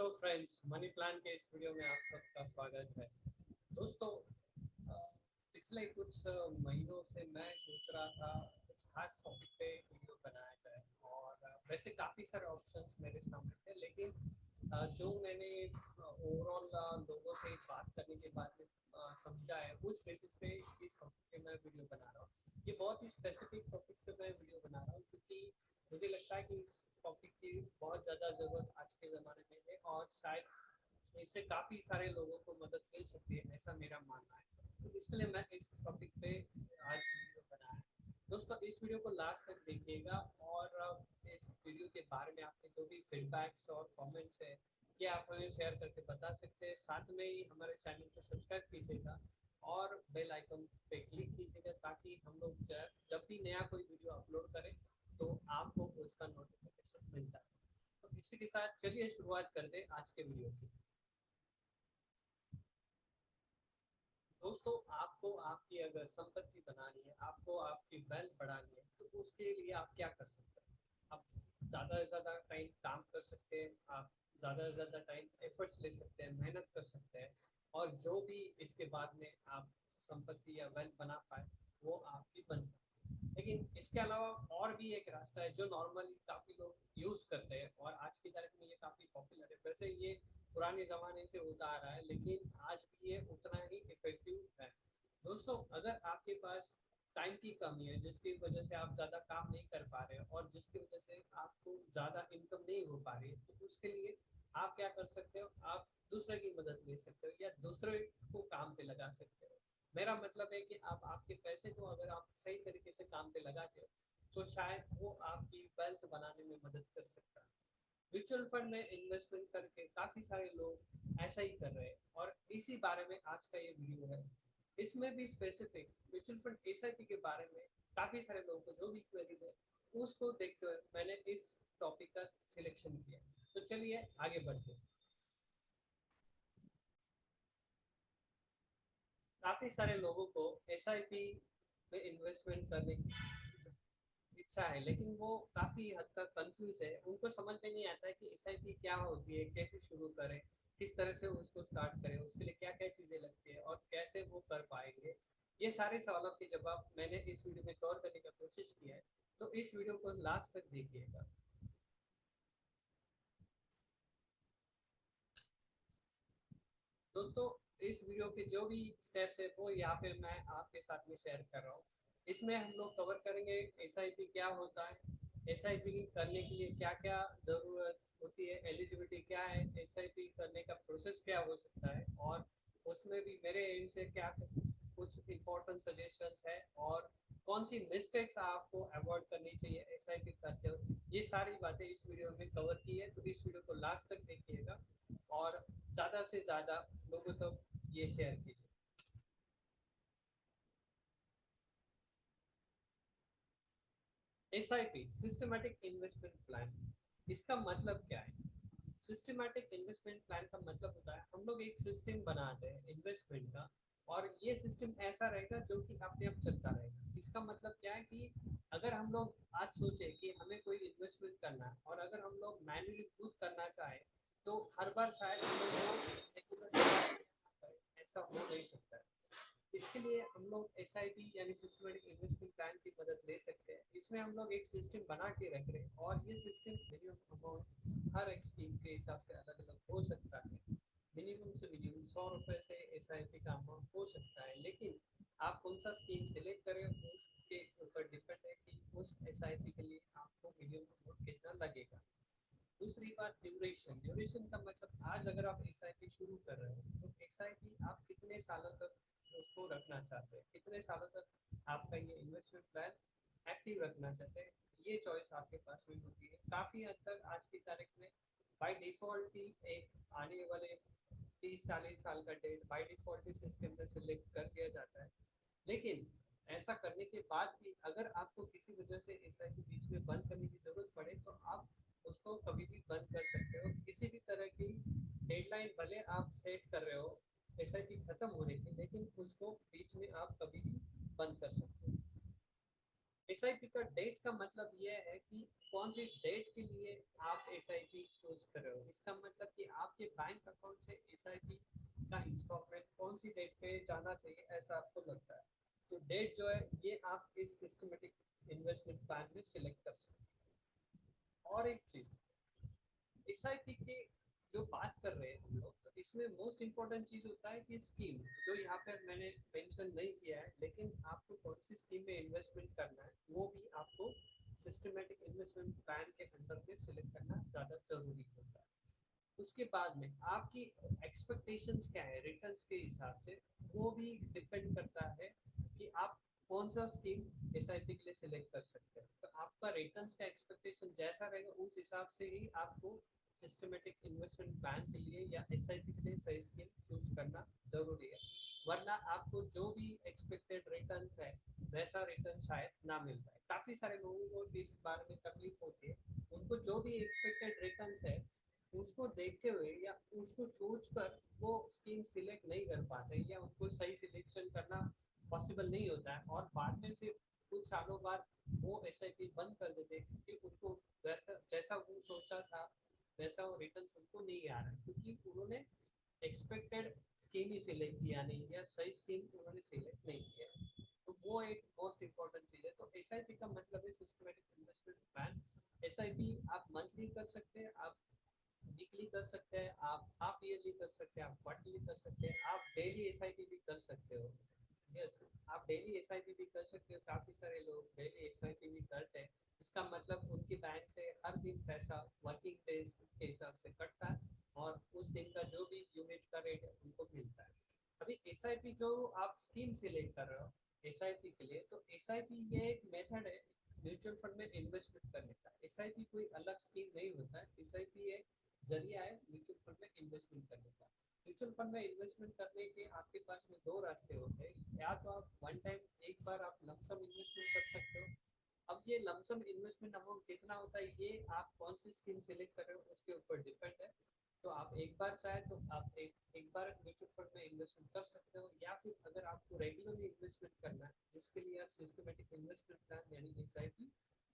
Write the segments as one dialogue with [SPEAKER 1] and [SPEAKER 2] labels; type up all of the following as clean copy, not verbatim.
[SPEAKER 1] Hello friends, money plan के इस video में आप सबका स्वागत है। दोस्तों, पिछले कुछ महीनों से मैं सोच रहा था कुछ खास टॉपिक पे वीडियो बनाया जाए और वैसे काफ़ी सारे ऑप्शंस मेरे सामने थे, लेकिन जो मैंने ओवरऑल लोगों से बात करने के बाद में समझा है, उस बेसिस पे इस टॉपिक पे मैं वीडियो बना रहा हूँ। ये बहुत ही स्पेसिफिक टॉपिक पे मैं वीडियो बना रहा हूँ क्योंकि मुझे लगता है कि इस टॉपिक की बहुत ज़्यादा ज़रूरत आज के ज़माने में है और शायद इससे काफ़ी सारे लोगों को मदद मिल सकती है, ऐसा मेरा मानना है। तो इसलिए मैं इस टॉपिक पे आज वीडियो बनाया। दोस्तों, इस वीडियो को लास्ट तक देखिएगा और इस वीडियो के बारे में आपके जो भी फीडबैक्स और कमेंट्स है, ये आप हमें शेयर करके बता सकते हैं। साथ में ही हमारे चैनल को सब्सक्राइब कीजिएगा और बेल आइकन पे क्लिक कीजिएगा ताकि हम लोग जब भी नया कोई वीडियो अपलोड करें तो आपको उसका नोटिफिकेशन मिल जाए। तो इसी के साथ चलिए शुरुआत करते हैं आज के वीडियो की। दोस्तों, आपको आपकी अगर संपत्ति बनानी है, आपको आपकी वेल्थ बढ़ानी है, तो उसके लिए आप क्या कर सकते हैं? आप ज़्यादा से ज़्यादा टाइम काम कर सकते हैं, आप ज़्यादा से ज़्यादा टाइम एफर्ट्स ले सकते हैं, मेहनत कर सकते हैं और जो भी इसके बाद में आप संपत्ति या वेल्थ बना पाए वो आपकी बन सकती है। लेकिन इसके अलावा और भी एक रास्ता है जो नॉर्मली काफ़ी लोग यूज़ करते हैं और आज की तारीख में ये काफ़ी पॉपुलर है। वैसे ये पुराने ज़माने से होता आ रहा है, लेकिन आज भी ये उतना ही इफेक्टिव है। दोस्तों, अगर आपके पास टाइम की कमी है जिसकी वजह से आप ज़्यादा काम नहीं कर पा रहे हो और जिसकी वजह से आपको ज़्यादा इनकम नहीं हो पा रही है, तो उसके लिए आप क्या कर सकते हो? आप दूसरे की मदद ले सकते हो या दूसरे को काम पे लगा सकते हो। मेरा मतलब है कि आप आपके पैसे को अगर आप सही तरीके से काम पे लगाते हो तो शायद वो आपकी वेल्थ बनाने में मदद कर सकता है। म्यूचुअल फंड में इन्वेस्टमेंट करके काफी सारे लोग ऐसा ही कर रहे हैं और इसी बारे में आज का ये वीडियो है। इसमें भी स्पेसिफिक म्यूचुअल फंड एसआईपी के बारे में काफी सारे लोगों को जो भी क्वेरीज है उसको देखते हुए मैंने इस टॉपिक का सिलेक्शन किया। तो चलिए आगे बढ़ते हैं। काफी सारे लोगों को एसआईपी में इन्वेस्टमेंट करने की इच्छा है, लेकिन वो काफी हद तक कंफ्यूज है। उनको समझ में नहीं आता है कि एसआईपी क्या होती है, कैसे शुरू करें, किस तरह से उसको स्टार्ट करें, उसके लिए क्या क्या चीजें लगती है और कैसे वो कर पाएंगे। ये सारे सवालों के जवाब मैंने इस वीडियो में कवर करने का कोशिश किया है। तो इस वीडियो को लास्ट तक देखिएगा। दोस्तों, इस वीडियो के जो भी स्टेप्स है वो यहाँ पे मैं आपके साथ में शेयर कर रहा हूँ। इसमें हम लोग कवर करेंगे एसआईपी क्या होता है, एसआईपी करने के लिए क्या क्या जरूरत होती है, एलिजिबिलिटी क्या है, एसआईपी करने का प्रोसेस क्या हो सकता है और उसमें भी मेरे एंड से क्या कुछ इंपॉर्टेंट सजेशंस है और कौन सी मिस्टेक्स आपको अवॉइड करनी चाहिए एसआईपी करते हो। ये सारी बातें इस वीडियो में कवर की है, तो इस वीडियो को लास्ट तक देखिएगा और ज़्यादा से ज़्यादा लोगों तक ये शेयर कीजिए। एसआईपी सिस्टमैटिक इन्वेस्टमेंट प्लान, इसका मतलब क्या है? सिस्टमैटिक इन्वेस्टमेंट प्लान का मतलब होता है हम लोग एक सिस्टम बनाते हैं इन्वेस्टमेंट का और ये सिस्टम ऐसा रहेगा जो कि अपने आप चलता रहेगा। इसका मतलब क्या है कि अगर हम लोग आज सोचे कि हमें कोई इन्वेस्टमेंट करना है और अगर हम लोग मैन्युअली खुद करना चाहें तो हर बार शायद हम लोग ऐसा हो नहीं सकता है। इसके लिए हम लोग एसआईपी यानी सिस्टमेटिक इन्वेस्टमेंट प्लान की मदद ले सकते हैं। इसमें हम लोग एक सिस्टम बना के रख रहे हैं और ये सिस्टम मिनिमम अमाउंट हर एक स्कीम के हिसाब से अलग अलग हो सकता है। मिनिमम से मिनिमम 100 रुपए से एसआईपी का अमाउंट हो सकता है, लेकिन आप कौन सा स्कीम सिलेक्ट करें उसके ऊपर डिपेंड है कि उस एसआईपी के लिए आपको मिनिमम अमाउंट कितना लगेगा। दूसरी बात, ड्यूरेशन। ड्यूरेशन का मतलब आज अगर आप एसआईपी शुरू कर रहे हो तो एसआईपी आप कितने सालों तक उसको रखना चाहते हैं, कितने सालों तक आपका ये इन्वेस्टमेंट प्लान एक्टिव रखना चाहते हैं, ये चॉइस आपके पास में होती है। काफ़ी हद तक आज की तारीख में बाय डिफ़ॉल्ट ही एक आने वाले 30-40 साल का डेट बाय डिफ़ॉल्ट ही सिस्टम में सिलेक्ट कर दिया जाता है। लेकिन ऐसा करने के बाद भी अगर आपको किसी वजह से एसआईपी बीच में बंद करने की ज़रूरत पड़े तो आप उसको कभी भी बंद कर सकते हो। किसी भी तरह की डेडलाइन भले आप सेट कर रहे हो एसआईपी खत्म होने की, लेकिन उसको बीच में आप कभी भी बंद कर सकते हो। एसआईपी का डेट का मतलब यह है कि कौन सी डेट के लिए आप SIP चूज कर रहे हो, इसका मतलब कि आपके बैंक अकाउंट से SIP का इंस्टॉलमेंट कौन सी डेट पे जाना चाहिए ऐसा आपको लगता है। तो डेट जो है ये आप इस सिस्टमेटिक इन्वेस्टमेंट प्लान में सिलेक्ट कर सकते हैं। और एक चीज, SIP की जो बात कर रहे हैं हम लोग, तो इसमें मोस्ट इम्पोर्टेंट चीज होता है कि स्कीम, जो यहाँ पर मैंने मेंशन नहीं किया है, लेकिन आपको कौन सी स्कीम में इन्वेस्टमेंट करना है वो भी आपको सिस्टमेटिक इन्वेस्टमेंट प्लान के अंदर में सिलेक्ट करना ज़्यादा जरूरी होता है। उसके बाद में आपकी एक्सपेक्टेशंस क्या है रिटर्न्स के हिसाब से, वो भी डिपेंड करता है कि आप कौन सा स्कीम SIP के लिए सिलेक्ट कर सकते हैं। तो आपका रिटर्न्स का एक्सपेक्टेशन जैसा रहेगा उस हिसाब से ही आपको सिस्टमेटिक इन्वेस्टमेंट प्लान के लिए या SIP के लिए सही स्कीम चूज करना जरूरी है। वरना आपको जो भी एक्सपेक्टेड रिटर्न्स है वैसा रिटर्न शायद ना मिल पाए। काफी सारे लोगों को इस बारे में तकलीफ होती है, उनको जो भी एक्सपेक्टेड रिटर्न्स है उसको देखते हुए या उसको सोचकर वो स्कीम सिलेक्ट नहीं कर पाते या उनको सही सिलेक्शन करना पॉसिबल नहीं होता है, और बाद में फिर कुछ सालों बाद वो SIP बंद कर देते हैं क्योंकि उनको वैसा जैसा वो सोचा था वैसा वो रिटर्न उनको नहीं आ रहा क्योंकि उन्होंने एक्सपेक्टेड स्कीम ही सिलेक्ट किया नहीं या सही स्कीम उन्होंने सिलेक्ट नहीं किया। तो वो एक मोस्ट इम्पोर्टेंट चीज है। तो SIP का मतलब है सिस्टमेटिक इन्वेस्टमेंट प्लान। SIP आप मंथली कर सकते हैं, आप वीकली कर सकते हैं, आप हाफ ईयरली कर सकते हैं, आप क्वार्टरली कर सकते हैं, आप डेली SIP भी कर सकते हो। यस, आप डेली SIP भी कर सकते हो। काफी सारे लोग डेली SIP भी करते हैं। इसका मतलब उनके बैंक से हर दिन पैसा वर्किंग डेज के हिसाब से कटता है और उस दिन का जो भी यूनिट का रेट है उनको मिलता है। अभी SIP जो आप स्कीम सिलेक्ट कर रहे हो SIP के लिए, तो SIP ये एक मेथड है म्यूचुअल फंड में इन्वेस्टमेंट करने का। SIP कोई अलग स्कीम नहीं होता है, SIP एक जरिया है म्यूचुअल फंड में इन्वेस्टमेंट करने का। म्यूचुअल फंड में इन्वेस्टमेंट करने के आपके पास में दो रास्ते होते हैं, या तो आप वन टाइम एक बार आप लमसम इन्वेस्टमेंट कर सकते हो। अब ये लमसम इन्वेस्टमेंट अमाउंट कितना होता है ये आप कौन सी स्कीम सिलेक्ट कर रहे हो उसके ऊपर डिपेंड है। तो आप एक बार चाहे तो आप एक बार म्यूचुअल फंड में इन्वेस्टमेंट कर सकते हो, या फिर अगर आपको रेगुलरली इन्वेस्टमेंट करना है जिसके लिए आप सिस्टमेटिक इन्वेस्टमेंट प्लान यानी SIP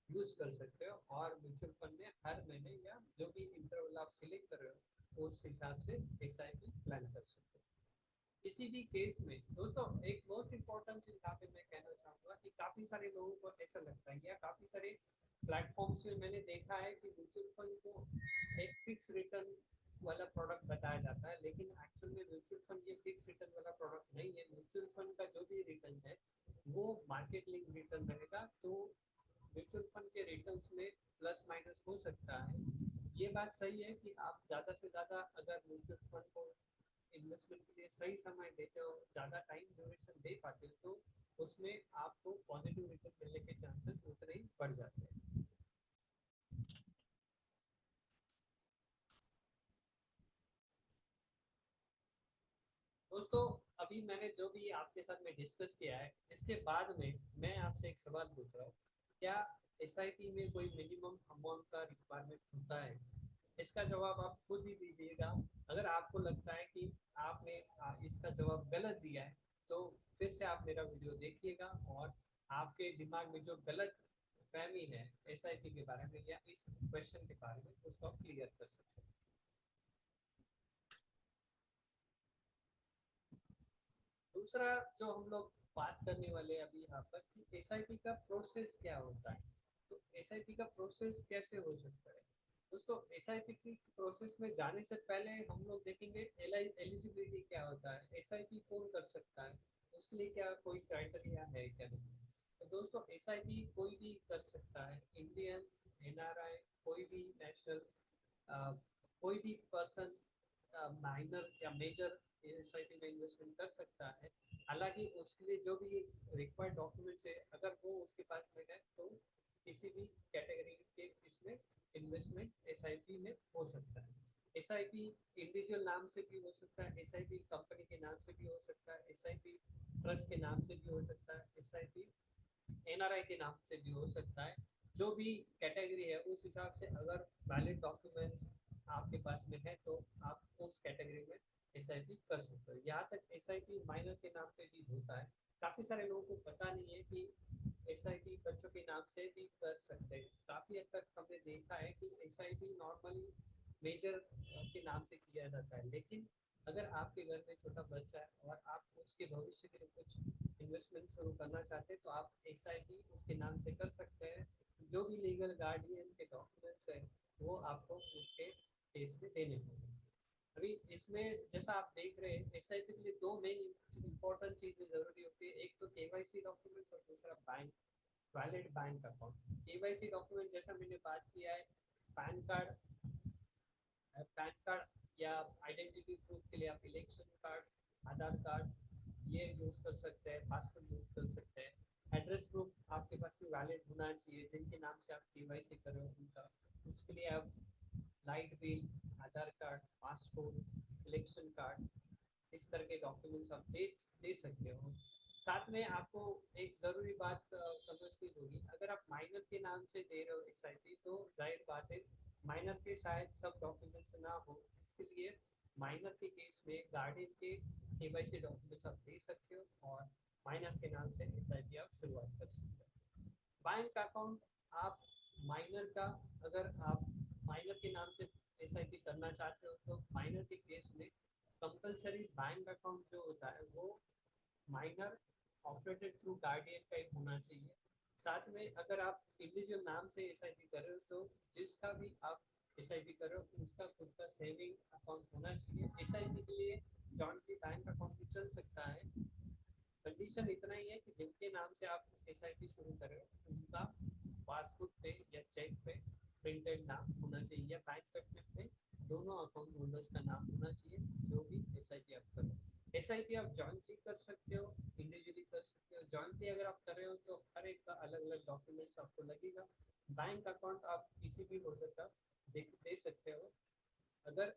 [SPEAKER 1] यूज कर सकते हो, और म्यूचुअल फंड में हर महीने या जो भी इंटरवल आप सिलेक्ट कर रहे हो उस हिसाब से SIP प्लान कर सकते हो। किसी भी केस में दोस्तों एक मोस्ट इम्पोर्टेंट चीज यहाँ पे मैं कहना चाहूंगा कि काफी सारे लोगों को ऐसा लगता है या काफी सारे प्लेटफॉर्म्स में मैंने देखा है कि म्यूचुअल फंड को एक फिक्स रिटर्न वाला प्रोडक्ट बताया जाता है, लेकिन एक्चुअल में म्यूचुअल फंड ये फिक्स रिटर्न वाला प्रोडक्ट नहीं है। म्यूचुअल फंड का जो भी रिटर्न है वो मार्केट लिंक रिटर्न रहेगा। तो म्यूचुअल फंड के रिटर्न्स में प्लस माइनस हो सकता है। ये बात सही है कि आप ज़्यादा से ज़्यादा अगर म्यूचुअल फंड को इन्वेस्टमेंट के लिए सही समय देते हो, ज़्यादा टाइम ड्यूरेशन दे पाते हो, तो उसमें आपको पॉजिटिव रिटर्न मिलने के चांसेस उतने ही बढ़ जाते हैं। दोस्तों अभी मैंने जो भी आपके साथ में डिस्कस किया है इसके बाद में मैं आपसे एक सवाल पूछ रहा हूँ, क्या SIP में कोई मिनिमम अमाउंट का रिक्वायरमेंट होता है? इसका जवाब आप खुद ही दीजिएगा। अगर आपको लगता है कि आपने इसका जवाब गलत दिया है तो फिर से आप मेरा वीडियो देखिएगा और आपके दिमाग में जो गलत फहमी है SIP के बारे में या इस क्वेश्चन के बारे में उसको आप क्लियर कर सकते हैं। दूसरा जो हम लोग बात करने वाले हैं अभी यहाँ पर कि SIP का प्रोसेस क्या होता है। तो SIP का प्रोसेस कैसे हो सकता है? दोस्तों SIP की प्रोसेस में जाने से पहले हम लोग देखेंगे एलिजिबिलिटी क्या होता है, SIP कौन कर सकता है, उसके लिए क्या कोई क्राइटेरिया है क्या नहीं। तो दोस्तों SIP कोई भी कर सकता है, इंडियन, NRI, कोई भी नेशनल, कोई भी पर्सन माइनर या मेजर SIP में इन्वेस्टमेंट कर सकता है। हालांकि उसके लिए जो भी रिक्वायर्ड डॉक्यूमेंट्स है अगर वो उसके पास में है तो किसी भी कैटेगरी के इसमें इन्वेस्टमेंट SIP में हो सकता है। SIP इंडिविजुअल नाम से भी हो सकता है, SIP कंपनी के नाम से भी हो सकता है, SIP ट्रस्ट के नाम से भी हो सकता है, SIP NRI के नाम से भी हो सकता है। जो भी कैटेगरी है उस हिसाब से अगर वैलिड डॉक्यूमेंट्स आपके पास में है तो आप उस कैटेगरी में SIP कर सकते हो। यहाँ तक SIP माइनर के नाम पे भी होता है। काफ़ी सारे लोगों को पता नहीं है कि एसआईपी बच्चों के नाम से भी कर सकते हैं। काफ़ी हद तक हमने देखा है कि एसआईपी नॉर्मली मेजर के नाम से किया जाता है, लेकिन अगर आपके घर में छोटा बच्चा है और आप उसके भविष्य के लिए कुछ इन्वेस्टमेंट शुरू करना चाहते हैं तो आप एसआईपी उसके नाम से कर सकते हैं। जो भी लीगल गार्डियन के डॉक्यूमेंट्स हैं वो आपको उसके केस में देने होंगे। अभी इसमें जैसा आप देख रहे हैं एसआईपी के लिए दो मेन इंपॉर्टेंट चीज़ें ज़रूरी होती है, एक तो केवाईसी डॉक्यूमेंट्स और दूसरा bank valid bank account. KYC document जैसा मैंने बात किया है, पैन कार्ड, पैन कार्ड या आइडेंटिटी प्रूफ के लिए आप इलेक्शन कार्ड, आधार कार्ड ये यूज़ कर सकते हैं, पासपोर्ट यूज़ कर सकते हैं। एड्रेस प्रूफ आपके पास भी वैलिड होना चाहिए, जिनके नाम से आप केवाईसी कर रहे हो उनका, उसके लिए आप लाइट बिल, आधार कार्ड, पासपोर्ट, इलेक्शन कार्ड, इस तरह के डॉक्यूमेंट्स आप दे सकते हो। साथ में आपको एक ज़रूरी बात समझनी होगी, अगर आप माइनर के नाम से दे रहे हो एसआईपी तो जाहिर बात है माइनर के शायद सब डॉक्यूमेंट्स ना हो, इसके लिए माइनर के केस में गार्डियन के केवाईसी डॉक्यूमेंट्स आप दे सकते हो और माइनर के नाम से एसआईपी आप शुरुआत कर सकते हो। बैंक अकाउंट आप माइनर का, अगर आप माइनर के नाम से एसआईपी करना चाहते हो तो माइनर के केस में कंपलसरी बैंक अकाउंट जो होता है वो माइनर ऑपरेटेड थ्रू गार्डियन का ही होना चाहिए। साथ में अगर आप इंडिविजुअल नाम से एसआईपी कर रहे हो तो जिसका भी आप एसआईपी कर रहे हो उसका खुद का सेविंग अकाउंट होना चाहिए। एसआईपी के लिए जॉइंटली बैंक अकाउंट भी चल सकता है, कंडीशन इतना ही है कि जिनके नाम से आप एसआईपी शुरू कर रहे हो उनका पासबुक पे या चेक पे प्रिंटेड नाम होना चाहिए या बैंक स्टेटमेंट पे दोनों अकाउंट होल्डर्स का नाम होना चाहिए जो भी एसआईपी आप कर रहे हो। एसआईपी आप जॉइंटली कर सकते हो, इंडिविजुअली कर सकते हो। जॉइंटली अगर आप कर रहे हो तो हर एक का अलग अलग डॉक्यूमेंट्स आपको लगेगा। बैंक अकाउंट आप किसी भी होल्डर का दे सकते हो अगर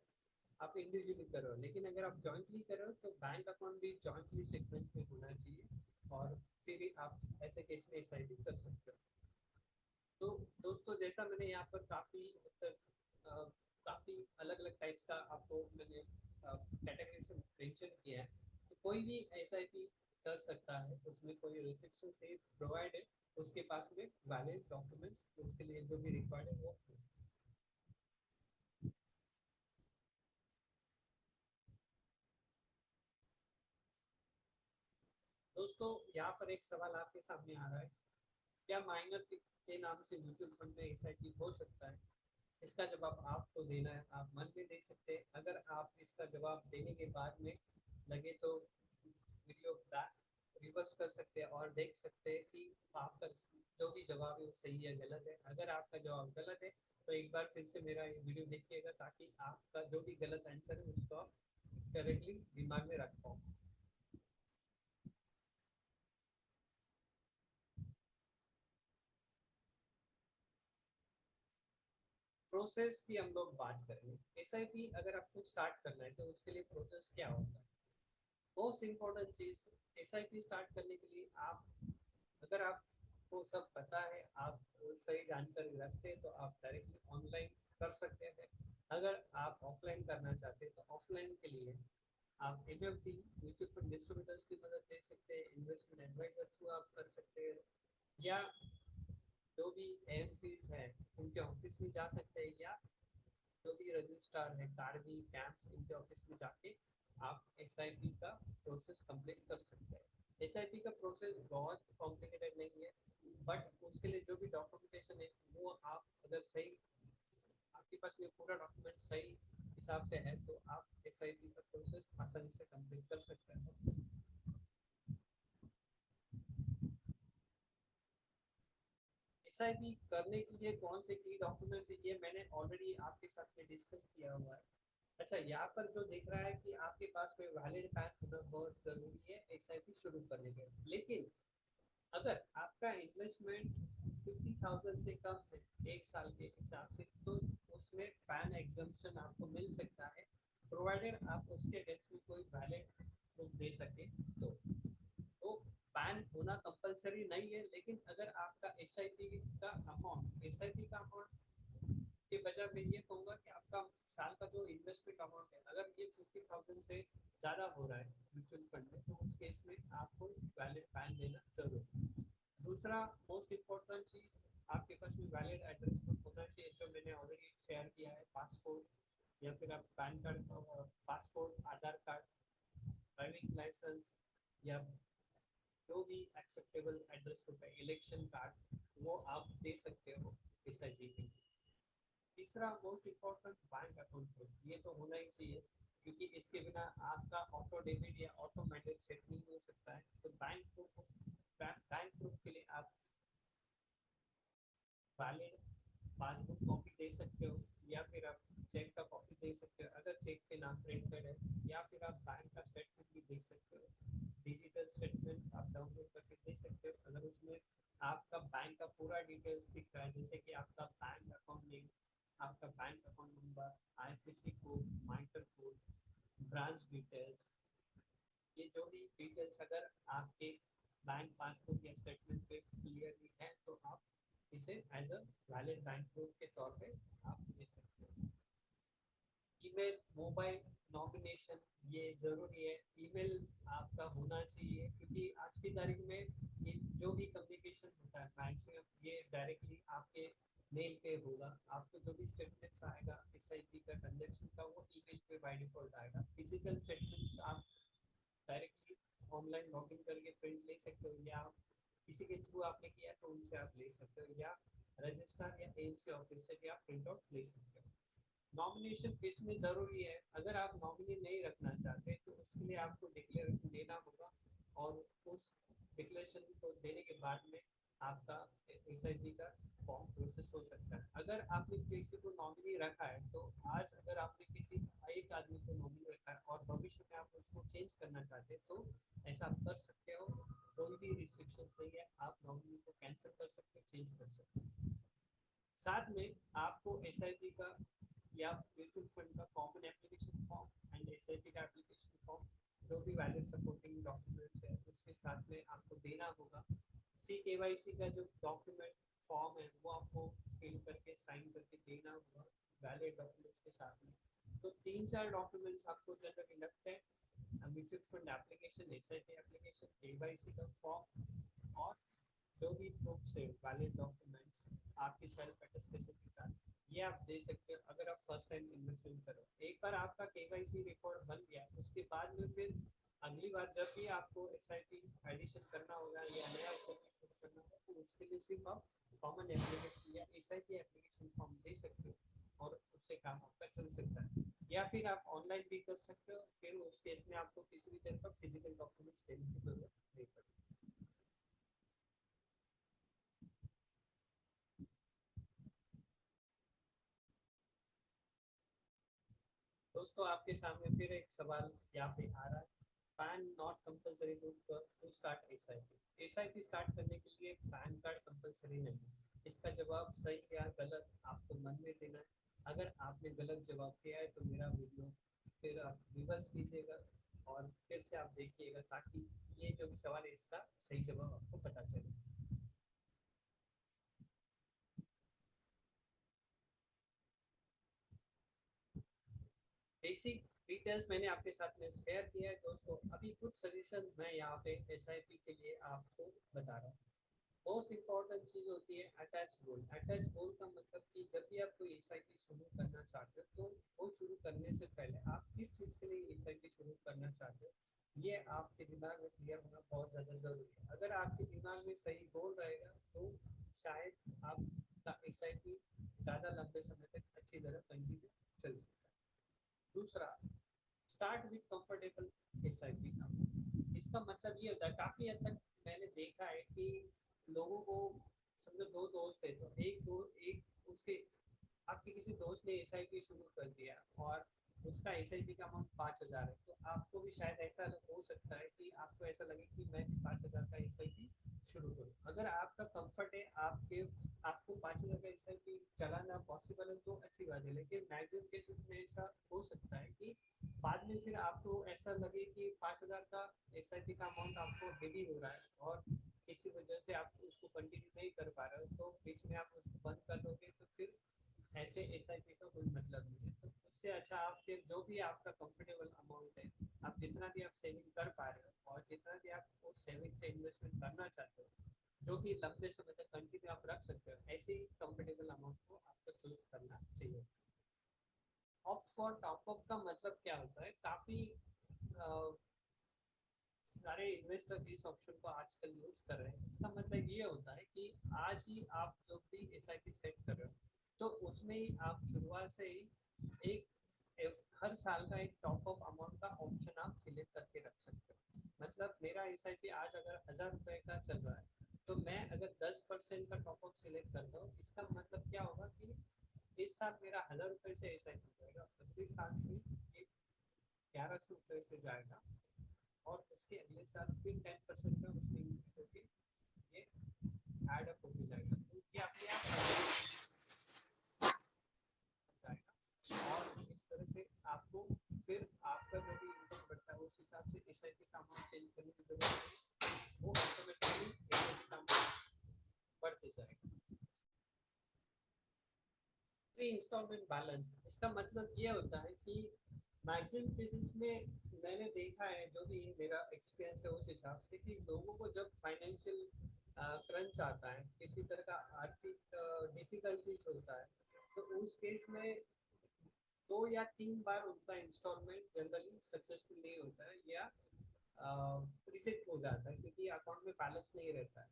[SPEAKER 1] आप इंडिविजुअली कर रहे हो, लेकिन अगर आप जॉइंटली कर रहे हो तो बैंक अकाउंट भी जॉइंटली सीक्वेंस में होना चाहिए और फिर आप ऐसे केस में एसआईपी कर सकते हो। तो दोस्तों जैसा मैंने यहाँ पर काफ़ी तक काफ़ी अलग अलग टाइप्स का आपको मैंने कैटेगरी से मेंशन किया है, तो कोई भी एसआईपी कर सकता है, उसमें कोई रिस्ट्रिक्शन नहीं प्रोवाइड है, उसके पास में वैलिड डॉक्यूमेंट्स उसके लिए जो भी रिक्वायर्ड है वो। दोस्तों यहाँ पर एक सवाल आपके सामने आ रहा है, क्या माइनर के नाम से म्यूचुअल फंड में एसआईपी हो सकता है? इसका जवाब आपको देना है, आप मन में दे सकते हैं। अगर आप इसका जवाब देने के बाद में लगे तो वीडियो बैक रिवर्स कर सकते हैं और देख सकते हैं कि आपका जो भी जवाब है वो सही है गलत है। अगर आपका जवाब गलत है तो एक बार फिर से मेरा ये वीडियो देखिएगा ताकि आपका जो भी गलत आंसर है उसको आप करेक्टली दिमाग में रख पाओ। प्रोसेस की हम लोग बात करेंगे, एसआईपी अगर आपको स्टार्ट करना है तो उसके लिए प्रोसेस क्या होता है। मोस्ट इम्पोर्टेंट चीज, एसआईपी स्टार्ट करने के लिए आप, अगर आपको सब पता है, आप सही जानकारी रखते हैं तो आप डायरेक्टली ऑनलाइन कर सकते हैं। अगर आप ऑफलाइन करना चाहते हैं तो ऑफलाइन के लिए आप एमएफडी म्यूचुअल फंड डिस्ट्रीब्यूटर्स की मदद ले सकते हैं, इन्वेस्टमेंट एडवाइजर थ्रू आप कर सकते हैं, या जो भी एएमसीज है उनके ऑफिस में जा सकते हैं, या जो भी रजिस्ट्रार है कार्बी कैंप्स इनके ऑफिस में जाके आप एसआईपी का प्रोसेस कंप्लीट कर सकते हैं। एसआईपी का प्रोसेस बहुत कॉम्प्लिकेटेड नहीं है, बट उसके लिए जो भी डॉक्यूमेंटेशन है वो आप अगर सही, आपके पास में पूरा डॉक्यूमेंट सही हिसाब से है तो आप एसआईपी का प्रोसेस आसानी से कंप्लीट कर सकते हैं। एसआईपी करने के लिए कौन से की डॉक्यूमेंट्स है ये मैंने ऑलरेडी आपके साथ में डिस्कस किया हुआ है। अच्छा, यहाँ पर जो दिख रहा है कि आपके पास में वैलिड पैन होना बहुत जरूरी है एसआईपी शुरू करने के लिए, लेकिन अगर आपका इन्वेस्टमेंट 50,000 से कम है एक साल के हिसाब से तो उसमें पैन एग्जम्पशन आपको मिल सकता है, प्रोवाइडेड आप उसके अगेंस्ट में कोई वैलिड प्रूफ दे सके तो पैन होना कंपलसरी नहीं है। लेकिन अगर आपका एसआईपी का अमाउंट के बजाय मैं ये कहूँगा कि आपका साल का जो इन्वेस्टमेंट अमाउंट है अगर ये 50,000 से ज़्यादा हो रहा है म्यूचुअल फंड में तो उस केस में आपको वैलिड पैन लेना जरूरी है। दूसरा मोस्ट इम्पोर्टेंट चीज, आपके पास में वैलिड एड्रेस प्रूफ होना चाहिए, जो मैंने ऑलरेडी शेयर किया है, पासपोर्ट या फिर आप पैन कार्ड, पासपोर्ट, आधार कार्ड, ड्राइविंग लाइसेंस, या जो भी एक्सेप्टेबल एड्रेस प्रूफ है, इलेक्शन कार्ड, वो आप दे सकते हो एसआईपी के लिए। तीसरा most important, bank account proof, ये तो होना ही चाहिए, क्योंकि इसके बिना आपका ऑटो डेबिट या ऑटोमेटिक चेक नहीं हो सकता है। तो बैंक प्रूफ के लिए आप वैलिड पासबुक कॉपी दे सकते हो, या फिर आप चेक का कॉपी दे सकते हो अगर चेक पे नाम प्रिंटेड है, या फिर आप बैंक का स्टेटमेंट भी दे सकते हो। डिजिटल स्टेटमेंट आप डाउनलोड करके दे सकते हो अगर उसमें आपका बैंक का पूरा डिटेल्स दिख रहा है, जैसे कि आपका बैंक अकाउंट नेम, आपका bank account number, IFSC code, MICR code, branch details, ये जो भी डिटेल्स अगर आपके बैंक पासबुक या स्टेटमेंट पे क्लियरली है, तो आप इसे as a valid bank proof के तौर पे आप ले सकते हो। ईमेल, मोबाइल नॉमिनेशन, ये जरूरी है, ईमेल आपका होना चाहिए, क्योंकि आज की तारीख में ये जो भी कम्युनिकेशन होता है मैक्सिमम ये डायरेक्टली आपके मेल पे होगा। आपको जो भी स्टेटमेंट्स आएगा एसआईपी का ट्रांजेक्शन का, वो ईमेल पे बाय डिफॉल्ट आएगा। फिजिकल स्टेटमेंट्स आप डायरेक्टली ऑनलाइन लॉगिन करके प्रिंट ले सकते हो, या किसी के थ्रू आपने किया तो उनसे आप ले सकते हो, या रजिस्ट्रार या एमसी ऑफिस से भी आप प्रिंट आउट ले सकते हो। नॉमिनेशन इसमें जरूरी है, अगर आप नॉमिनी नहीं रखना चाहते तो उसके लिए आपको डिक्लेरेशन देना होगा, और उस डिक्लेरेशन को देने के बाद में आपका एसआईपी का फॉर्म प्रोसेस हो सकता है। अगर आपने किसी को नॉमिनी रखा है, तो आज अगर आपने किसी एक आदमी को नॉमिनी रखा है और भविष्य में आप उसको चेंज करना चाहते हैं, तो ऐसा आप कर सकते हो, कोई भी रिस्ट्रिक्शन नहीं है, आप नॉमिनी को कैंसिल कर सकते हो, चेंज कर सकते हो। साथ में आपको एसआईपी का या म्यूचुअल फंड का common application form and SIP का एप्लीकेशन फॉर्म, जो भी वैलिड सपोर्टिंग डॉक्यूमेंट्स है उसके साथ में आपको देना होगा। सी केवाईसी का जो डॉक्यूमेंट फॉर्म है वो आपको फिल करके साइन करके देना होगा वैलिड डॉक्यूमेंट्स के साथ में। तो 3-4 डॉक्यूमेंट्स आपको जनरली लगते हैं, mutual fund application, SIP application, KYC का फॉर्म, और जो भी प्रूफ से वैलिड डॉक्यूमेंट्स आपकी सेल्फ अटेस्टेशन के साथ, ये आप दे सकते हो अगर आप फर्स्ट टाइम इन्वेस्टमेंट करो। एक बार आपका केवाईसी रिकॉर्ड बन गया, उसके बाद में फिर अगली बार जब भी आपको एसआईपी एडिशन करना होगा या नया एसआईपी शुरू करना होगा, तो उसके लिए सिर्फ आप कॉमन एप्लीकेशन या एसआईपी एप्लीकेशन फॉर्म दे सकते हो, और उससे काम आपका चल सकता है। या फिर आप ऑनलाइन भी कर सकते हो, फिर उस केस में आपको किसी भी तरह का फिजिकल डॉक्यूमेंट्स देने की जरूरत नहीं पड़ती। दोस्तों, आपके सामने फिर एक सवाल यहाँ पे आ रहा है, PAN not compulsory to start SIP. SIP start करने के लिए पैन कार्ड कंपलसरी नहीं है। इसका जवाब सही या गलत आपको मन में देना है। अगर आपने गलत जवाब दिया है तो मेरा वीडियो फिर आप रिवर्स कीजिएगा और फिर से आप देखिएगा, ताकि ये जो भी सवाल है इसका सही जवाब आपको पता चले। बेसिक डिटेल्स मैंने आपके साथ में शेयर किया है दोस्तों। अभी कुछ सजेशन मैं यहाँ पे एसआईपी के लिए आपको बता रहा हूँ। मोस्ट इम्पॉर्टेंट चीज होती है अटैच गोल। अटैच गोल का मतलब कि जब भी आप कोई एसआईपी शुरू करना चाहते हो, तो वो शुरू करने से पहले आप किस चीज़ के लिए एसआईपी शुरू करना चाहते हो, ये आपके दिमाग में क्लियर होना बहुत ज़्यादा जरूरी है। अगर आपके दिमाग में सही गोल रहेगा, तो शायद आपका एसआईपी ज़्यादा लंबे समय तक अच्छी तरह कंटिन्यू चल सकता है। दूसरा, start with comfortable SIP amount. इसका मतलब ये होता है, काफी हद तक मैंने देखा है कि लोगों को, समझो दो दोस्त है, तो एक उसके आपके किसी दोस्त ने एसआईपी शुरू कर दिया और उसका एसआईपी का अमाउंट 5,000 है, तो आपको भी शायद ऐसा हो सकता है कि आपको ऐसा लगे कि मैं भी 5,000 का एसआईपी शुरू करूँ। अगर आपका कंफर्ट है, आपको 5,000 का एसआईपी चलाना पॉसिबल है, तो अच्छी बात है। लेकिन मैक्सिमम केसेस में ऐसा हो सकता है कि बाद में फिर आपको ऐसा लगे कि 5,000 का एसआईपी का अमाउंट आपको हेवी हो रहा है, और किसी वजह से आप उसको कंटिन्यू नहीं कर पा रहे हो, तो बीच में आप उसको बंद कर दोगे, तो फिर ऐसे एसआईपी का कोई मतलब नहीं है। तो उससे अच्छा आप फिर जो भी आपका कंफर्टेबल अमाउंट है, आप जितना भी आप सेविंग कर पा रहे हो और जितना भी आप उस सेविंग से इन्वेस्टमेंट करना चाहते हो, जो भी लंबे समय तक कंटिन्यू आप रख सकते हो, ऐसे ही कंफर्टेबल अमाउंट को आपको चूज करना चाहिए। ऑप्ट फॉर टॉप अप का मतलब क्या होता है, काफी सारे इन्वेस्टर इस ऑप्शन को आजकल यूज कर रहे हैं। इसका मतलब ये होता है कि आज ही आप जो भी एसआईपी सेट कर रहे हो, तो उसमें ही आप शुरुआत से ही हर साल का एक टॉप अप अमाउंट का ऑप्शन आप सिलेक्ट करके रख सकते हो। मतलब मेरा एसआईपी आज अगर 1000 रुपए का चल रहा है, तो मैं अगर 10% का टॉप अप सिलेक्ट करता हूँ, इसका मतलब क्या होगा कि इस साल मेरा 1000 रुपए से एसआईपी जाएगा, अगले साल से ये 1100 रुपए से जाएगा, और उसके अगले साल फिर 10% का उसमें इंक्रीज होके ये ऐड अप होके जाएगा। तो ये अपने आप जाएगा, और इस तरह से आपको फिर आपका जो भी इनकम बढ़ता है उस हिसाब से एसआईपी का अमाउंट चेंज करने की जरूरत नहीं, वो ऑटोमेटिकली एसआईपी का अमाउंट बढ़ते जाएगा। प्री इंस्टॉलमेंट बैलेंस, इसका मतलब ये होता है कि मैक्सिमम केसेस में मैंने देखा है, जो भी मेरा एक्सपीरियंस है उस हिसाब से, कि लोगों को जब फाइनेंशियल क्रंच आता है, किसी तरह का आर्थिक डिफिकल्टीज होता है, तो उस केस में 2 या 3 बार उनका इंस्टॉलमेंट जनरली सक्सेसफुल नहीं होता है, या रिजेक्ट हो जाता है, क्योंकि अकाउंट में बैलेंस नहीं रहता है।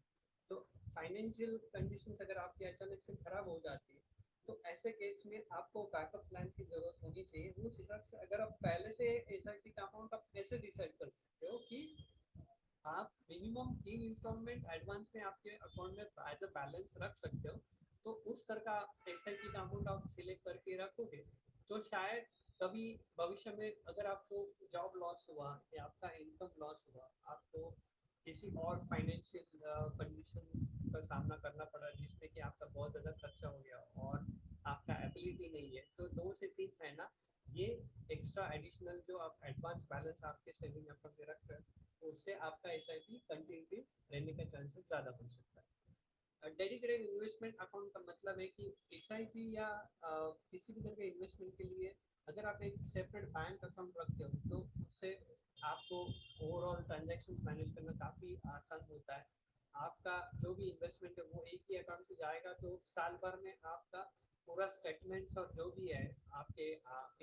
[SPEAKER 1] तो फाइनेंशियल कंडीशंस अगर आपकी अचानक से खराब हो जाती है, तो ऐसे केस में आपको बैकअप प्लान की जरूरत होनी चाहिए। उस हिसाब से अगर आप पहले से एसआईपी का अमाउंट आप कैसे डिसाइड कर सकते हो कि आप मिनिमम 3 इंस्टॉलमेंट एडवांस में आपके अकाउंट में एज अ बैलेंस रख सकते हो, तो उस तरह का एसआईपी का अमाउंट आप सिलेक्ट करके रखोगे, तो शायद कभी भविष्य में अगर आपको जॉब लॉस हुआ या आपका इनकम लॉस हुआ, आपको किसी और फाइनेंशियल कंडीशंस का सामना करना पड़ा जिसमें कि आपका बहुत ज़्यादा खर्चा हो गया और आपका एबिलिटी नहीं है, तो 2 से 3 महीना ये एक्स्ट्रा एडिशनल जो आप एडवांस बैलेंस आपके सेविंग अकाउंट में रख रहे हो, उससे आपका एसआईपी कंटिन्यू रहने का चांसेस ज़्यादा हो सकता है। डेडिकेटेड इन्वेस्टमेंट अकाउंट का मतलब है कि एसआईपी या किसी भी तरह के इन्वेस्टमेंट के लिए अगर आप एक सेपरेट बैंक अकाउंट रखते हो, तो उससे आपको ओवरऑल ट्रांजैक्शंस मैनेज करना काफ़ी आसान होता है। आपका जो भी इन्वेस्टमेंट है वो एक ही अकाउंट से जाएगा, तो साल भर में आपका पूरा स्टेटमेंट्स और जो भी है आपके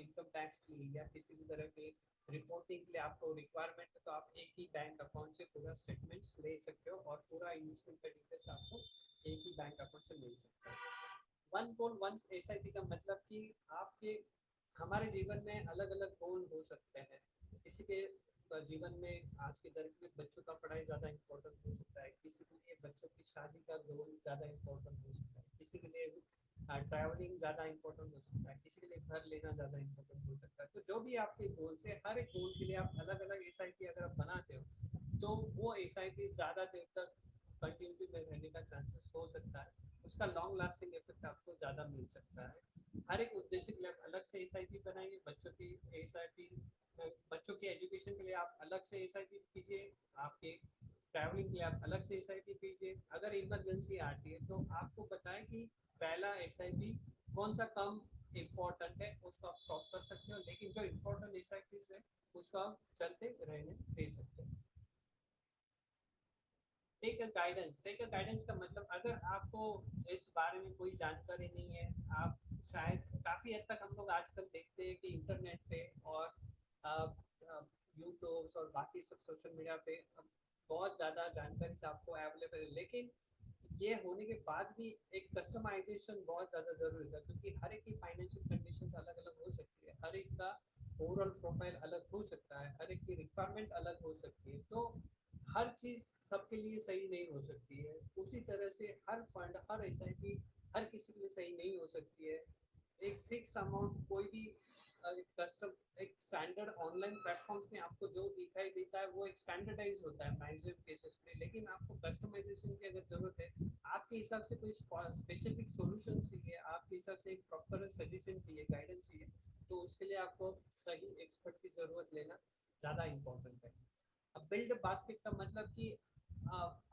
[SPEAKER 1] इनकम टैक्स के लिए या किसी भी तरह के रिपोर्टिंग के लिए आपको रिक्वायरमेंट है, तो आप एक ही बैंक अकाउंट से पूरा स्टेटमेंट्स ले सकते हो, और पूरा इन्वेस्टमेंट का डिटेल्स आपको एक ही बैंक अकाउंट से मिल सकता है। वन गोल वंस एसआईपी का मतलब कि आपके हमारे जीवन में अलग अलग गोल हो सकते हैं। किसी के जीवन में आज के दौर में बच्चों का पढ़ाई ज़्यादा इम्पोर्टेंट हो सकता है, किसी के लिए बच्चों की शादी का गोल ज़्यादा इम्पोर्टेंट हो सकता है, किसी के लिए ट्रैवलिंग ज़्यादा इम्पोर्टेंट हो सकता है, किसी के लिए घर लेना ज़्यादा इम्पोर्टेंट हो सकता है। तो जो भी आपके गोल्स है, हर एक गोल के लिए आप अलग अलग एसआईपी अगर आप बनाते हो, तो वो एसआईपी ज़्यादा देर तक कंटिन्यूटी में रहने का चांसेस हो सकता है, उसका लॉन्ग लास्टिंग इफेक्ट आपको ज़्यादा मिल सकता है। हर एक उद्देश्य के लिए आप अलग से एसआईपी बनाइए। बच्चों की एसआईपी, बच्चों के एजुकेशन के लिए आप अलग से एसआईपी कीजिए, आपके ट्रैवलिंग के लिए आप अलग से एसआईपी कीजिए। अगर इमरजेंसी आती है तो आपको बताएं कि पहला एसआईपी कौन सा कम इम्पोर्टेंट है, उसको आप स्टॉप कर सकते हो, लेकिन जो इम्पोर्टेंट एसआईपी है उसको आप चलते रहने दे सकते हो। टेक अ गाइडेंस का मतलब, अगर आपको इस बारे में कोई जानकारी नहीं है, आप शायद काफ़ी हद तक हम लोग आजकल देखते हैं कि इंटरनेट पे और यूट्यूब और बाकी सब सोशल मीडिया पे बहुत ज़्यादा जानकारी आपको अवेलेबल है, लेकिन ये होने के बाद भी एक कस्टमाइजेशन बहुत ज़्यादा जरूरी है, क्योंकि हर एक की फाइनेंशियल कंडीशंस अलग अलग हो सकती है, हर एक का ओवरऑल प्रोफाइल अलग हो सकता है, हर एक की रिक्वायरमेंट अलग हो सकती है, तो हर चीज़ सबके लिए सही नहीं हो सकती है। उसी तरह से हर फंड, हर एसआईपी हर किसी के लिए सही नहीं हो सकती है। एक फिक्स अमाउंट कोई भी कस्टम एक स्टैंडर्ड ऑनलाइन प्लेटफॉर्म्स में आपको जो दिखाई देता है वो एक स्टैंडर्डाइज होता है मैक्सिमम केसेस में, लेकिन आपको कस्टमाइजेशन की अगर जरूरत है, आपके हिसाब से कोई स्पेसिफिक सॉल्यूशन चाहिए, आपके हिसाब से एक प्रॉपर सजेशन चाहिए, गाइडेंस चाहिए, तो उसके लिए आपको सही एक्सपर्ट की जरूरत लेना ज़्यादा इम्पोर्टेंट है। अब बिल्ड बास्केट का मतलब कि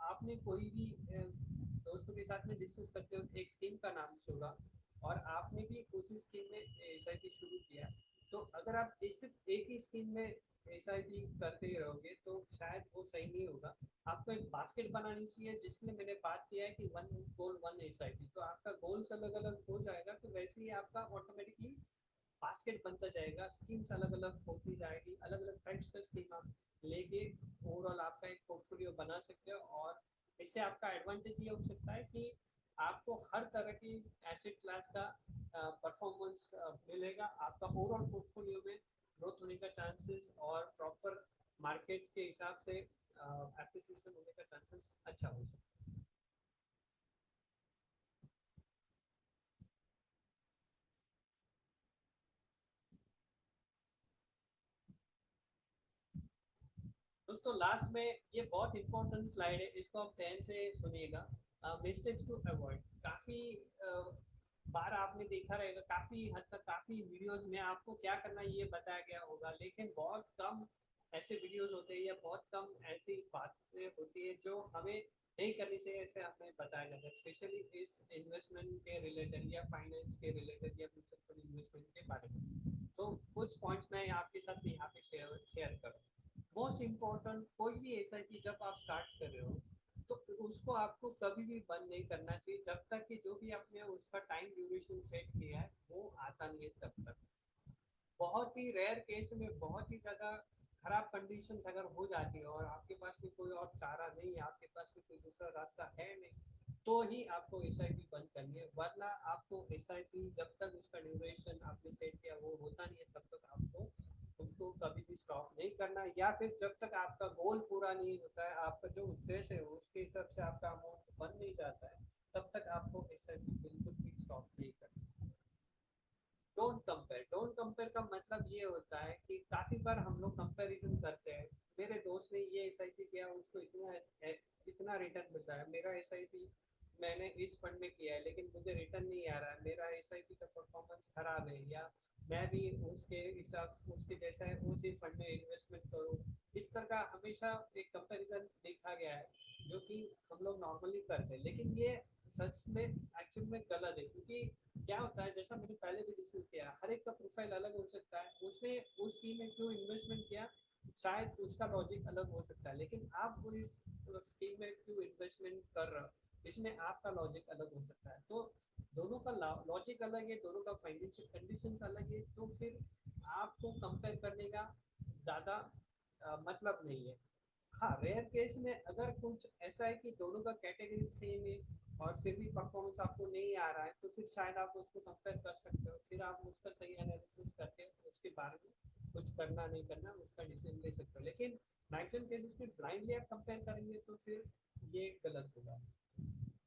[SPEAKER 1] आपने कोई भी दोस्तों के साथ में डिस्कस करते हो एक स्कीम का नाम सुना, और आपने भी उसी स्कीम में एसआईपी शुरू किया, तो अगर आप इस एक ही स्कीम में एसआईपी करते ही रहोगे तो शायद वो सही नहीं होगा। आपको एक बास्केट बनानी चाहिए जिसमें मैंने बात किया है कि वन गोल वन एसआईपी, तो आपका गोल्स अलग अलग हो जाएगा तो वैसे ही आपका ऑटोमेटिकली बास्केट बनता जाएगा, स्कीम्स अलग अलग होती जाएगी, अलग अलग टाइप्स का स्कीम आप लेके ओवरऑल आपका एक पोर्टफोलियो बना सकते हो। और इससे आपका एडवांटेज ये हो सकता है कि आपको हर तरह की एसेट क्लास का परफॉर्मेंस मिलेगा, आपका ओवरऑल पोर्टफोलियो में ग्रोथ होने का चांसेस और प्रॉपर मार्केट के हिसाब से एप्रिसिएशन होने का चांसेस अच्छा हो सकता है। दोस्तों लास्ट में ये बहुत इंपॉर्टेंट स्लाइड है, इसको आप ध्यान से सुनिएगा। मिस्टेक्स टू अवॉइड, काफी बार आपने देखा रहेगा, काफी हद तक काफी वीडियोस में आपको क्या करना है ये बताया गया होगा, लेकिन बहुत कम ऐसे वीडियोस होते हैं या बहुत कम ऐसी बातें होती है जो हमें नहीं करनी चाहिए, ऐसे हमें बताया जाता है, स्पेशली इस इन्वेस्टमेंट के रिलेटेड या फाइनेंस के रिलेटेड या म्यूचुअल फंड इन्वेस्टमेंट के बारे में। तो कुछ पॉइंट्स मैं आपके साथ यहाँ पे शेयर करूँ। मोस्ट इम्पोर्टेंट, कोई भी एस आई पी जब आप स्टार्ट कर रहे हो तो उसको आपको कभी भी बंद नहीं करना चाहिए जब तक कि जो भी आपने उसका टाइम ड्यूरेशन सेट किया है वो आता नहीं है तब तक। बहुत ही रेयर केस में बहुत ही ज़्यादा खराब कंडीशंस अगर हो जाती है और आपके पास में कोई और चारा नहीं है, आपके पास में कोई दूसरा रास्ता है नहीं, तो ही आपको एस आई पी बंद करनी है, वरना आपको एस आई पी जब तक उसका ड्यूरेशन आपने सेट किया वो होता नहीं है तब तक आपको उसको कभी भी स्टॉप नहीं करना, या फिर जब तक आपका गोल पूरा नहीं होता है, आपका जो उद्देश्य है उसके हिसाब से आपका अमाउंट बन नहीं जाता है, तब तक आपको एस आई पी बिल्कुल भी स्टॉप नहीं करना। डोंट कंपेयर, डोंट कंपेयर का मतलब ये होता है कि काफी बार हम लोग कंपैरिजन करते हैं, मेरे दोस्त ने ये एस आई पी किया उसको इतना इतना रिटर्न मिल रहा है, मेरा एस आई पी मैंने इस फंड में किया है लेकिन मुझे रिटर्न नहीं आ रहा है, मेरा एस आई पी का परफॉर्मेंस खराब है, या मैं भी उसके हिसाब उसके जैसा है उसी फंड में इन्वेस्टमेंट करूँ। इस तरह का हमेशा एक कंपैरिजन देखा गया है जो कि हम लोग नॉर्मली करते हैं, लेकिन ये सच में एक्चुअल में गलत है, क्योंकि क्या होता है जैसा मैंने पहले भी डिस्कस किया, हर एक का प्रोफाइल अलग हो सकता है, उसने उस स्कीम में क्यों इन्वेस्टमेंट किया शायद उसका लॉजिक अलग हो सकता है, लेकिन आप वो इस स्कीम में क्यों इन्वेस्टमेंट कर रहे हो इसमें आपका लॉजिक अलग हो सकता है। तो दोनों का लॉजिक अलग है, दोनों का फाइनेंशियल कंडीशंस अलग है, तो फिर आपको कंपेयर करने का ज़्यादा मतलब नहीं है। हाँ, रेयर केस में अगर कुछ ऐसा है कि दोनों का कैटेगरी सेम है और फिर भी परफॉर्मेंस आपको नहीं आ रहा है तो फिर शायद आप उसको कंपेयर कर सकते हो, फिर आप उसका सही एनालिसिस करके उसके बारे में कुछ करना नहीं करना उसका डिसीजन ले सकते हो, लेकिन मैक्सिमम केसेस में ब्लाइंडली आप कंपेयर करेंगे तो फिर ये गलत होगा।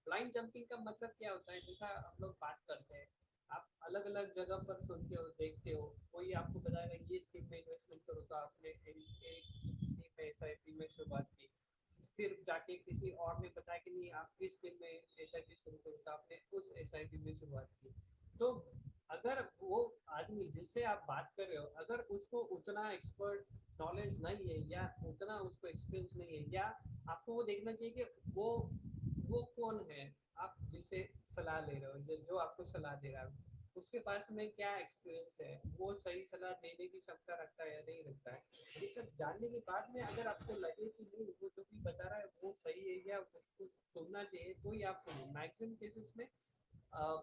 [SPEAKER 1] ब्लाइंड जंपिंग का मतलब क्या होता है, जैसा हम लोग बात करते हैं, आप अलग अलग जगह पर सुनते हो देखते हो, कोई आपको बताएगा ये स्कीम में इन्वेस्टमेंट करो तो आपने एक स्कीम में एस आई पी में शुरुआत की, फिर जाके किसी और ने बताया कि नहीं आप इस स्कीम में एस आई पी शुरू करो तो आपने उस एस आई पी में शुरुआत की। तो अगर वो आदमी जिससे आप बात कर रहे हो अगर उसको उतना एक्सपर्ट नॉलेज नहीं है या उतना उसको एक्सपीरियंस नहीं है, या आपको वो देखना चाहिए कि वो कौन है, आप जिससे सलाह ले रहे हो, जो आपको सलाह दे रहा है उसके पास में क्या एक्सपीरियंस है, वो सही सलाह देने की क्षमता रखता है या नहीं रखता है, ये सब जानने के बाद में अगर आपको लगे कि नहीं वो जो भी बता रहा है वो सही है या उसको सुनना चाहिए तो ही आप सुनो। मैक्सिमम केसेस में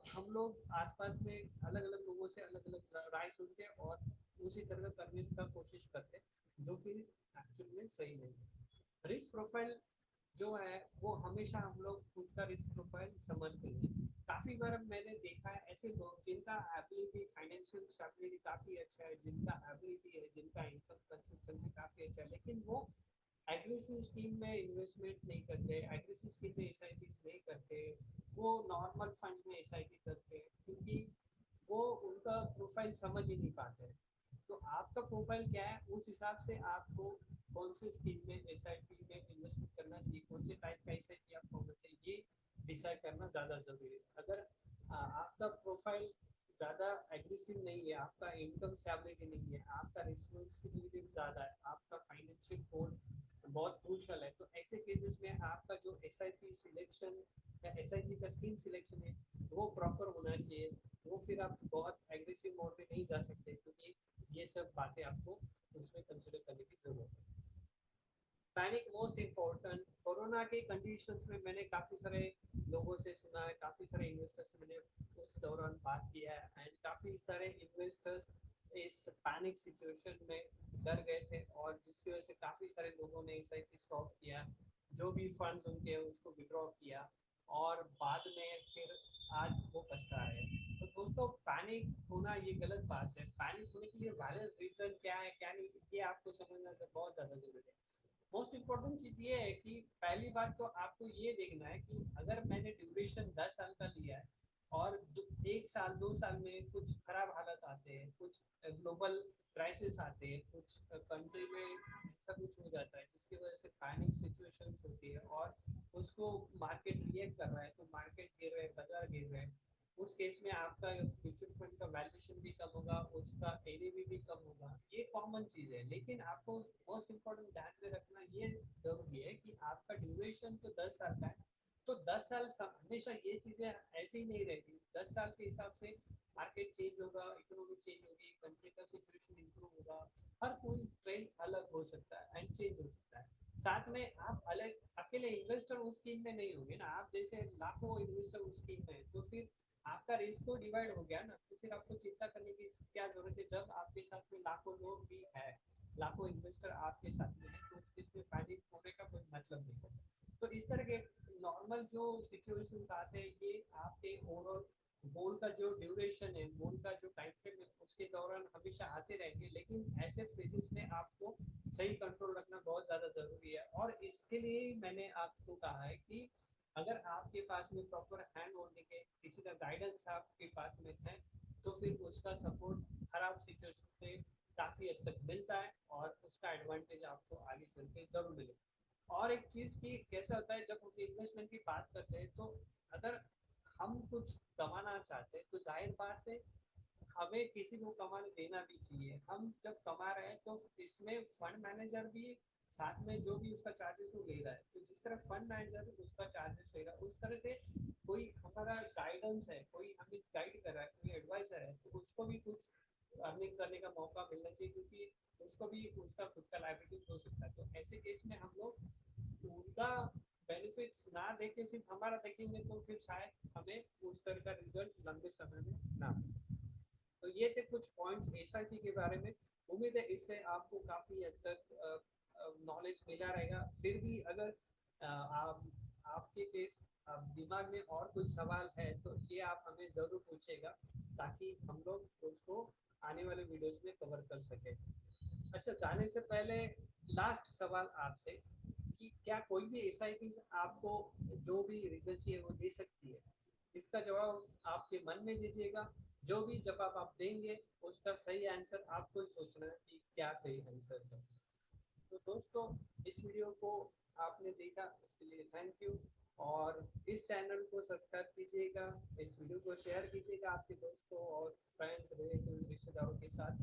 [SPEAKER 1] हम लोग आसपास में अलग अलग लोगों से अलग अलग राय सुनते हैं और उसी तरह करने का कोशिश करते हैं जो कि एक्चुअल में सही नहीं है। रिस्क प्रोफाइल जो है वो हमेशा हम लोग खुद का रिस्क प्रोफाइल समझते हैं। काफी बार मैंने देखा है ऐसे लोग जिनका एबिलिटी फाइनेंशियल स्टेबिलिटी काफी अच्छा है, जिनका एबिलिटी है, जिनका इनकम कंसिस्टेंसी काफी अच्छा है, लेकिन वो एग्रेसिव स्कीम में इन्वेस्टमेंट नहीं करते, एग्रेसिव स्कीम में एसआईपी नहीं करते, वो नॉर्मल फंड में एसआईपी करते हैं क्योंकि वो उनका प्रोफाइल समझ ही नहीं पाते हैं। तो आपका प्रोफाइल क्या है उस हिसाब से आपको कौन से स्कीम में एसआईपी में इन्वेस्टमेंट करना चाहिए, कौन से टाइप का एसआईपी आपको होना चाहिए, ये डिसाइड करना ज़्यादा जरूरी है। अगर आपका प्रोफाइल ज़्यादा एग्रेसिव नहीं है, आपका इनकम स्टेबिलिटी नहीं है, आपका रिस्पॉन्सिबिलिटी ज़्यादा है, आपका फाइनेंशियल गोल बहुत क्रूशल है, तो ऐसे केसेस में आपका जो एसआईपी सिलेक्शन या एसआईपी का स्कीम सिलेक्शन है वो प्रॉपर होना चाहिए। वो फिर आप बहुत एग्रेसिव मोड में नहीं जा सकते क्योंकि ये सब बातें आपको उसमें कंसिडर करने की जरूरत है। Panic most important. कोरोना के कंडीशंस में मैंने काफ़ी सारे लोगों से सुना है, काफ़ी सारे इन्वेस्टर्स से मैंने उस दौरान बात किया है, एंड काफ़ी सारे इन्वेस्टर्स इस पैनिक सिचुएशन में डर गए थे, और जिसकी वजह से काफ़ी सारे लोगों ने एसआईपी स्टॉप किया, जो भी फंड्स उनके उसको विड्रॉ किया, और बाद में फिर आज वो पछता रहे हैं। तो दोस्तों, पैनिक होना ये गलत बात है। पैनिक होने के लिए वैलिड रीजन क्या है क्या नहीं, ये आपको समझना से बहुत ज़्यादा जरूरी है। मोस्ट इम्पोर्टेंट चीज ये है कि पहली बात तो आपको ये देखना है कि अगर मैंने ड्यूरेशन 10 साल का लिया है, और 1 साल 2 साल में कुछ खराब हालत आते हैं, कुछ ग्लोबल क्राइसिस आते हैं, कुछ कंट्री में ऐसा कुछ हो जाता है जिसकी वजह से पैनिक सिचुएशन होती है, और उसको मार्केट रिएक्ट कर रहा है, तो मार्केट गिर रहे हैं, बाजार गिर रहे हैं, उस केस में आपका म्यूचुअल फंड का वैल्यूएशन भी कम होगा, उसका एनएवी भी कम होगा। ये कॉमन चीज है, लेकिन आपको मोस्ट इम्पोर्टेंट ध्यान में रखना ये जरूरी है कि आपका ड्यूरेशन तो 10 साल का है, तो 10 साल हमेशा ये चीजें ऐसे ही नहीं रहेगी। 10 साल के हिसाब से मार्केट चेंज होगा, इकोनॉमी चेंज होगी, कंट्री का सिचुएशन इंप्रूव होगा, हर कोई ट्रेंड अलग हो सकता है एंड चेंज हो सकता है। साथ में आप अलग अकेले इन्वेस्टर उस स्कीम में नहीं होंगे ना, आप जैसे लाखों इन्वेस्टर उस स्कीम में है, तो फिर आपका रिस्क तो डिवाइड हो गया ना, तो फिर आपको चिंता करने की क्या जरूरत है जब आपके साथ में लाखों लोग भी है, लाखों इन्वेस्टर आपके साथ में है, तो उस केस में पैनिक होने का कोई मतलब नहीं होता। तो इस तरह के नॉर्मल जो सिचुएशंस आते हैं, ये आपके ओवरऑल गोल का जो ड्यूरेशन है, गोल का जो टाइम फ्रेम है, उसके दौरान हमेशा आते रहेंगे, लेकिन ऐसे फेजेस में आपको सही कंट्रोल रखना बहुत ज़्यादा ज़रूरी है। और इसके लिए मैंने आपको कहा है कि अगर आपके पास में प्रॉपर हैंड होल्डिंग है, किसी का गाइडेंस आपके पास में है, तो फिर उसका सपोर्ट खराब सिचुएशन में काफ़ी हद तक मिलता है, और उसका एडवांटेज आपको आगे चल के जरूर मिलेगा। और एक चीज़ की कैसा होता है, जब हम इन्वेस्टमेंट की बात करते हैं, तो अगर हम कुछ कमाना चाहते हैं, तो जाहिर बात है हमें किसी को कमाने देना भी चाहिए। हम जब कमा रहे हैं, तो इसमें फंड मैनेजर भी साथ में जो भी उसका चार्जेस वो ले रहा है, तो जिस तरह फंड मैनेजर उसका चार्जेस ले रहा है, उस तरह से कोई हमारा गाइडेंस है, कोई हमें गाइड कर रहा है, कोई एडवाइजर है, तो उसको भी कुछ अर्निंग करने का मौका मिलना चाहिए, क्योंकि उसको भी उसका खुद का लाइबिलिटीज हो सकता है। तो ऐसे केस में हम लोग उनका बेनिफिट्स ना देके सिर्फ हमारा देखेंगे, तो फिर शायद हमें उस तरह का रिजल्ट लंबे समय में ना मिले। तो ये थे कुछ पॉइंट्स एसआईपी के बारे में। उम्मीद है इससे आपको काफ़ी हद तक नॉलेज मिला रहेगा। फिर भी अगर आप आपके केस दिमाग में और कोई सवाल है, तो ये आप हमें ज़रूर पूछेगा, ताकि हम लोग उसको आने वाले वीडियोस में कवर कर सकें। अच्छा, जाने से पहले लास्ट सवाल आपसे, कि क्या कोई भी एसआईपी आपको जो भी रिजल्ट चाहिए वो दे सकती है? इसका जवाब आपके मन में दीजिएगा। जो भी जवाब आप देंगे, उसका सही आंसर आपको ही सोचना है कि क्या सही आंसर है। तो दोस्तों, इस वीडियो को आपने देखा उसके लिए थैंक यू, और इस चैनल को सब्सक्राइब कीजिएगा, इस वीडियो को शेयर कीजिएगा आपके दोस्तों और फ्रेंड्स, रिलेटिव, रिश्तेदारों के साथ में।